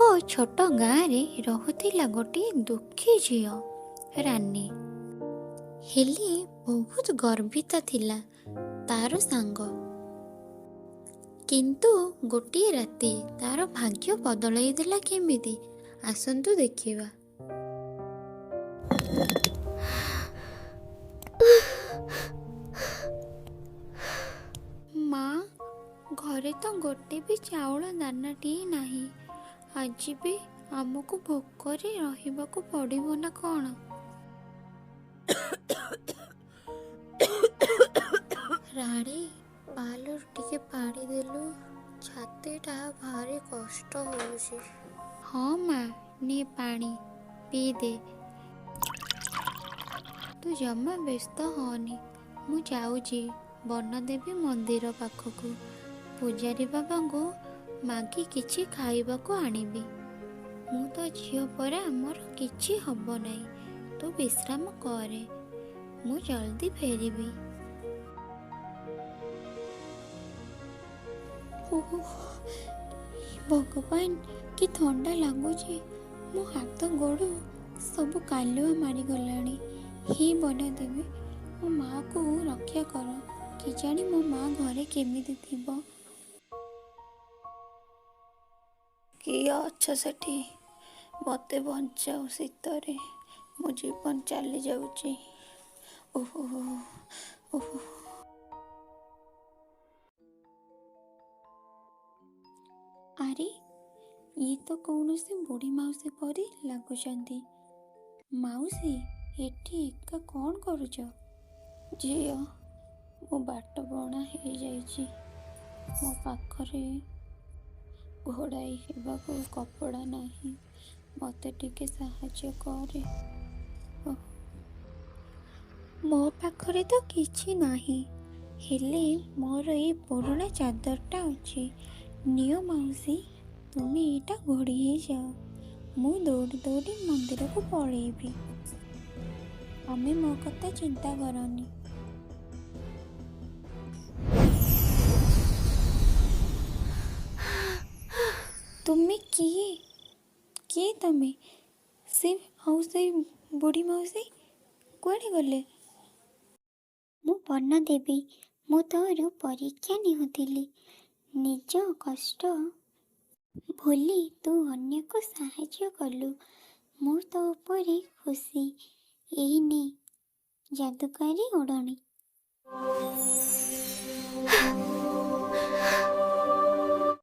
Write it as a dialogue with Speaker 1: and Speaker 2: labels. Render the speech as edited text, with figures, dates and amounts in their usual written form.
Speaker 1: ଏକ ଛୋଟ ଗାଁରେ ରହୁଥିଲା ଗୋଟିଏ ଦୁଃଖୀ ଝିଅ ରାନୀ। ହେଲେ ବହୁତ ଗର୍ବିତ ଥିଲା ତାର ସାଙ୍ଗ। କିନ୍ତୁ ଗୋଟିଏ ରାତି ତାର ଭାଗ୍ୟ ବଦଳାଇ ଦେଲା କେମିତି, ଆସନ୍ତୁ ଦେଖିବା। ମା, ଘରେ ତ ଗୋଟେ ବି ଚାଉଳ ଦାନାଟିଏ ନାହିଁ। ଆଜି ବି ଆମକୁ ଭୋକରେ ରହିବାକୁ ପଡ଼ିବ ନା କ'ଣ? ରାଣୀ, ପାଲ ଟିକେ ପାଣି ଦେଲୁ, ଛାତିଟା ଭାରି କଷ୍ଟ ହେଉଛି। ହଁ ମା, ନେ ପାଣି ପିଇଦେ। ତୁ ଜମା ବ୍ୟସ୍ତ ହଅନି, ମୁଁ ଯାଉଛି ବନଦେବୀ ମନ୍ଦିର ପାଖକୁ। ପୂଜାରୀ ବାବାଙ୍କୁ ମାଗି କିଛି ଖାଇବାକୁ ଆଣିବି। ମୁଁ ତ ଝିଅ ପରା, ଆମର କିଛି ହବ ନାହିଁ। ତୁ ବିଶ୍ରାମ କରେ, ମୁଁ ଜଲ୍ଦି ଫେରିବି। ଓହ, ଭଗବାନ, କି ଥଣ୍ଡା ଲାଗୁଛି। ମୋ ହାତ ଗୋଡ଼ ସବୁ କାଲୁଆ ମାରିଗଲାଣି। ହେ ବନଦେବୀ, ମୋ ମାଆକୁ ରକ୍ଷା କର। କେଜାଣି ମୋ ମା ଘରେ କେମିତି ଥିବ। କିଏ ଅଛ ସେଠି? ମୋତେ ବଞ୍ଚାଅ, ଶୀତରେ ମୋ ଜୀବନ ଚାଲି ଯାଉଛି। ଓହୋ ଓହୋ। ଆରେ, ଇଏ ତ କୌଣସି ବୁଢ଼ୀ ମାଉସୀ ପରି ଲାଗୁଛନ୍ତି। ମାଉସୀ, ଏଠି ଏକା କ'ଣ କରୁଛ? ଝିଅ, ମୋ ବାଟ ବଣା ହେଇଯାଇଛି। ମୋ ପାଖରେ ଘୋଡ଼ାଇ ହେବାକୁ କପଡ଼ା ନାହିଁ। ମୋତେ ଟିକେ ସାହାଯ୍ୟ କରେ। ମୋ ପାଖରେ ତ କିଛି ନାହିଁ, ହେଲେ ମୋର ଏଇ ପୁରୁଣା ଚାଦରଟା ଅଛି। ନିଅ ମାଉସୀ, ତୁମେ ଏଇଟା ଘୋଡ଼ି ହେଇଯାଅ। ମୁଁ ଦୌଡ଼ି ଦୌଡ଼ି ମନ୍ଦିରକୁ ପଳେଇବି। ତମେ ମୋ କଥା ଚିନ୍ତା କରନି। ତୁମେ କିଏ? କିଏ ତମେ? ଆଉ ସେଇ ବୁଢ଼ୀ ମାଉସୀ କୁଆଡ଼େ ଗଲେ? ମୁଁ ବନଦେବୀ। ମୁଁ ତୋର ପରୀକ୍ଷା ନେଉଥିଲି। ନିଜ କଷ୍ଟ ଭୁଲି ତୁ ଅନ୍ୟକୁ ସାହାଯ୍ୟ କଲୁ। ମୁଁ ତୋ ଉପରେ ଖୁସି। ଏଇ ନେ ଯାଦୁକାରୀ ଓଢ଼ଣୀ।